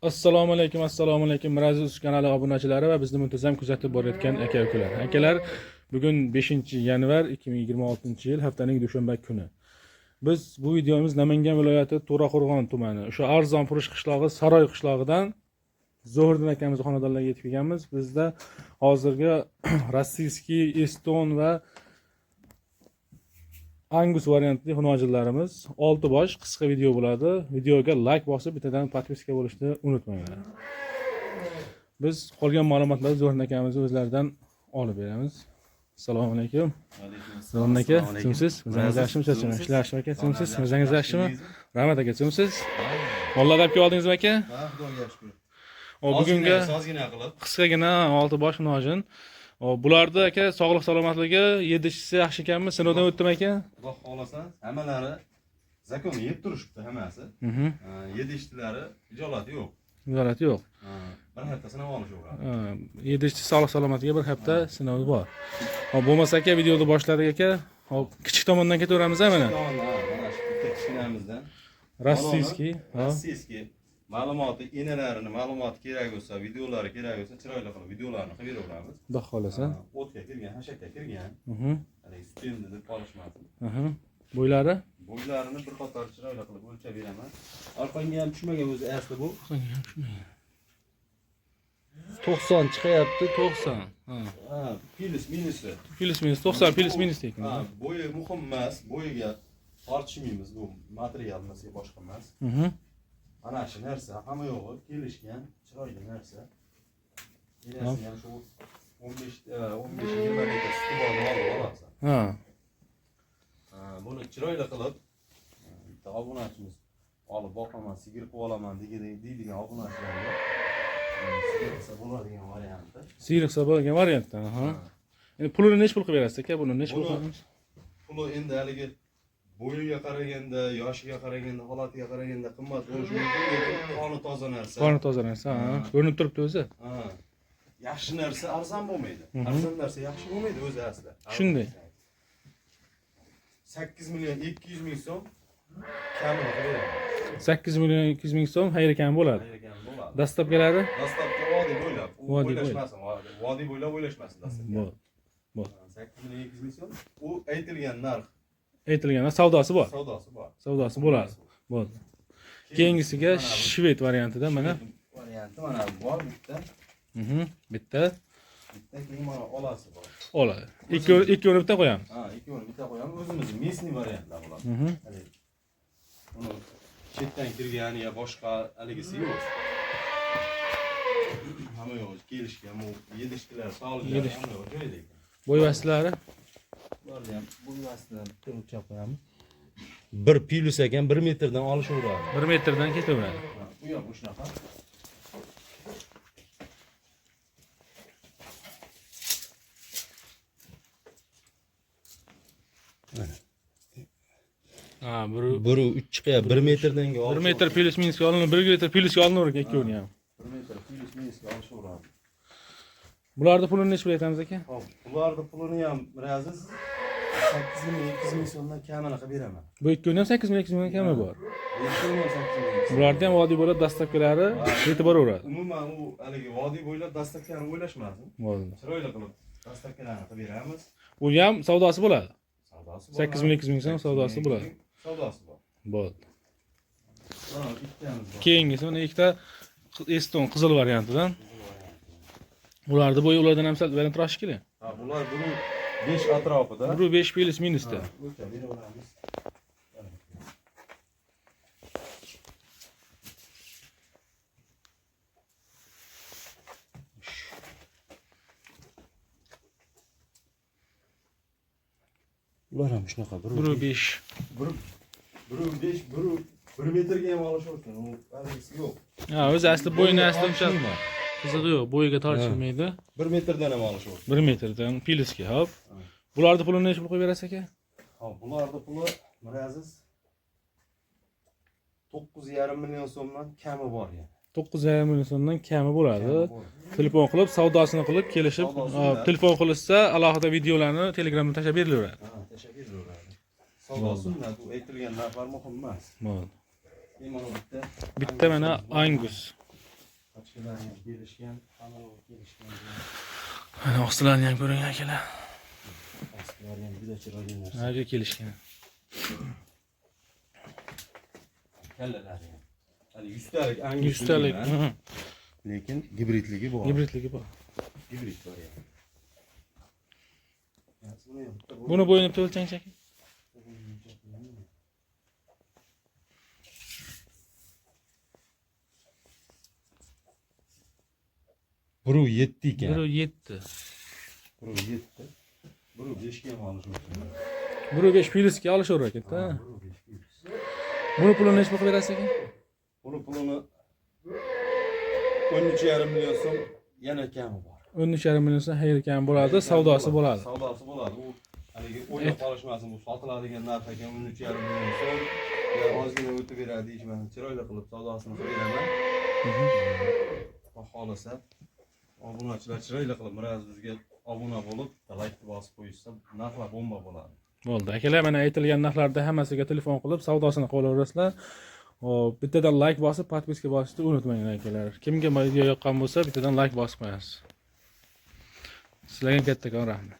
Assalomu alaykum Miraziz kanali obunachilari va bizni muntazam kuzatib borayotgan aka-ukalar. Akalar, bugun 5-yanvar 2026-yil haftaning dushanba kuni. Biz bu videomiz Namangan viloyati To'raqo'rg'on tumani, o'sha Arzonpurish qishlog'i, Saroy qishlog'idan Zohriddin akamizning xonadonlariga yetib kelganmiz. Bizda hozirgi rossiyskiy, eston va Angus variantli xunojillarimiz 6 bosh qisqa video bo'ladi. Videoga like bosib, bittadan podpiska bo'lishni unutmanglar. Biz qolgan ma'lumotlarni Zohriddin akamizning o'zlaridan olib beramiz. Assalomu alaykum. Zohriddin aka, kimsiz? O'zingiz yaxshimi, charchamaysiz? Ishlashmi aka, kimsiz? O'zingiz yaxshimi? Rahmat aka, kimsiz? Mollarni olib keldingizmi aka? Ha, Xudoga shukr. Bugunga sozgina qilib qisqagina 6 bosh xunojin. Bularda aka sog'liq salomatligi 7-chisi yaxshi ekanmi? Sinovdan o'tdimi aka? Xudo xolasa hammalari zakon yeb turishibdi hammasi. 7-chilari ijolati yo'q. Ijolati yo'q. Bir hafta sinov olishadi. 7-chi sog'liq salomatiga bir hafta sinovi bor. Hop, bo'lmasa aka videoni boshladik aka. Hop, kichik tomondan ketaveramiz-a mana. Mana shu kichkinamizdan. Rossiyskiy, Rossiyskiy ma'lumoti, enalarini ma'lumoti kerak bo'lsa, videolari kerak bo'lsa, chiroyli qilib videolarni qilib beraveramiz. Xudo xolasa. O'tga kirgan, hashakka kirgan. Hali sutemni deb qolishmasin. Bo'ylari? Bo'ylarini bir qator chiroyli qilib o'lchab beraman. Orqanga ham tushmagan o'zi asli bu. 90 chiqyapti, 90. Plus minusi. Plus minus 90, plus minus ekan. Bo'yi muhim emas, bo'yiga tortishmaymiz, bu material emas, boshqa emas. Mana shu narsa hamma yo'g'i kelishgan, chiroyli narsa. Kelasi ham shu 15-20 litr suti borni olib olasiz. Buni chiroyli qilib bitta obunachimiz olib boqaman, sigir qilib olaman deydigan obunachilarga sigirsa bo'ladigan variantda. Sigirsa bo'ladigan variantdan, Endi pulini nech pul qilib berasiz aka? Buni nech pul qilamiz? Puli endi haligi bo'yiga qaraganda, yoshiga qaraganda, holatiga qaraganda qimmat bo'lishi mumkin, lekin qoni toza narsa. Qoni toza narsa, ko'rinib turibdi o'zi. Yaxshi narsa arzon bo'lmaydi. Arzon narsa yaxshi bo'lmaydi o'zi aslida. Shunday. 8 million 200 ming so'm kamini qilib 8 million 200 ming so'm xayr ekan bo'ladi. Dastlabkilari? Dastlabki vodiy bo'ylab. O'ylashmasin, vodiy bo'ylab o'ylashmasin dastlabki. Bo'ldi. 8 million 200 ming so'm. U aytilgan narx. Aytilgan savdosi bor. Savdosi bor. Savdosi bo'ladi. Bo'ldi. Keyingisiga shved variantida mana varianti mana bor bitta. Bitta. Keyin mana olasi bor. Oladi. Ikki o'rni bitta qo'yamiz. Ikki o'rni bitta qo'yamiz. O'zimizning mesniy variantlar bo'ladi. Uni chetdan kirgani yo boshqa haligisi yo'q. Hamma yo'q, kelishgan, bu 7-chilar sog'liqli hamma yo'q joyida ekan. Bo'yvastilari? Bularni ham bo'yvasidan o'lchab qo'yamiz. 1 plus ekan 1 metrdan olishaveradi. 1 metrdan ketaveradi. Bu yoq shunaqa. Biri 3 chiqyapti. 1 metrdan 1 metr plus minusga olinib, 1 metr plusga olinavergan ikkovini ham. 1 metr plus minusga olishaveradi. Bularning pulini nech pul aytamiz aka? Hop, bularning pulini ham Miraziz 8 million 200 ming so'mdan kamini qilib beraman. Bu ikkovini ham 8 million 200 ming kami bor. Ikkovini ham 8 million. Bularning ham vodiy bo'lib dastlabkilari yetib boraveradi. Umuman u haligi vodiy bo'ylab dastlabkini o'ylashmasin. Bo'ldi. Chiroyli qilib dastlabkilarni qilib beramiz. Bu ham savdosi bo'ladi. Savdosi bor. 8 million 200 ming so'm savdosi bo'ladi. Savdosi bor. Bo'ldi. Ikkitamiz bor. Keyingisi mana ikkita eston qizil variantidan. Ularning bo'yi ulardan ham sal balandroq kerak. Bular buni 5 atrofida. Bu 5 plus minusda. O'lchab beraveramiz. Ular ham shunaqa 1.5. 1 metrga ham olishaversin. U haligisi yo'q. O'zi asli bo'yini asli uncha qizig'i yo'q, bo'yiga tortishmaydi. 1 metrdan ham olishaversin. 1 metrdan plusga, hop. Bularning pulini nech pul qo'yib berasiz aka? Hop, bularning puli Miraziz 9,5 million so'mdan kami bor yani. 9,5 million so'mdan kami bo'ladi. Telefon qilib, savdosini qilib, kelishib, telefon qilishsa, alohida videolarni Telegramda tashlab berilaveradi. Tashlab berilaveradi. Savdosi bu aytilgan narxlar muhim emas. Bo'ldi. Bitta mana Angus. Ochkalar ham kelishgan, hamma yo'q kelishgan. Mana ostilarni ham ko'ring akalar. Ostlar ham juda chiroyli narsa. Nega kelishgan? Kallalari ham. Hali 100 talik, 100 talik. Lekin gibridligi bor. Gibridligi bor. Gibrid bor ham. Buni bo'yini bitta o'lchangchi aka. Biruv 7 ekan. 1.7. Biruv 7. Biruv 5 ga ham olish mumkin. 1.5 pilsga olishaverar ekan-da. Biruv 5 pilis. Buni pulini necha qilib berasiz ekan? Buni pulini 13,5 million so'm yana kami bor. 13,5 million so'm xayr ekan bo'ladi, savdosi bo'ladi. Savdosi bo'ladi. U haligi o'ylab qolishmasin, bu sotiladigan narx ekan 13,5 million so'm. Ya ozgina o'tib beradi deyishman. Chiroyli qilib savdosini qilib beraman. Xohlasa obunachilar chiroyli qilib Miraz bizga obuna bo'lib, like bosib qo'yishsa, narxlar bomba bo'ladi. Bo'ldi. Akalar, mana aytilgan narxlarda hammasiga telefon qilib savdosini qilaverasizlar. Hop, bittadan like bosib, podpiska bosishni unutmanglar akalar. Kimga video yoqqan bo'lsa, bittadan like bosib qo'yasiz. Sizlarga kattakon rahmat.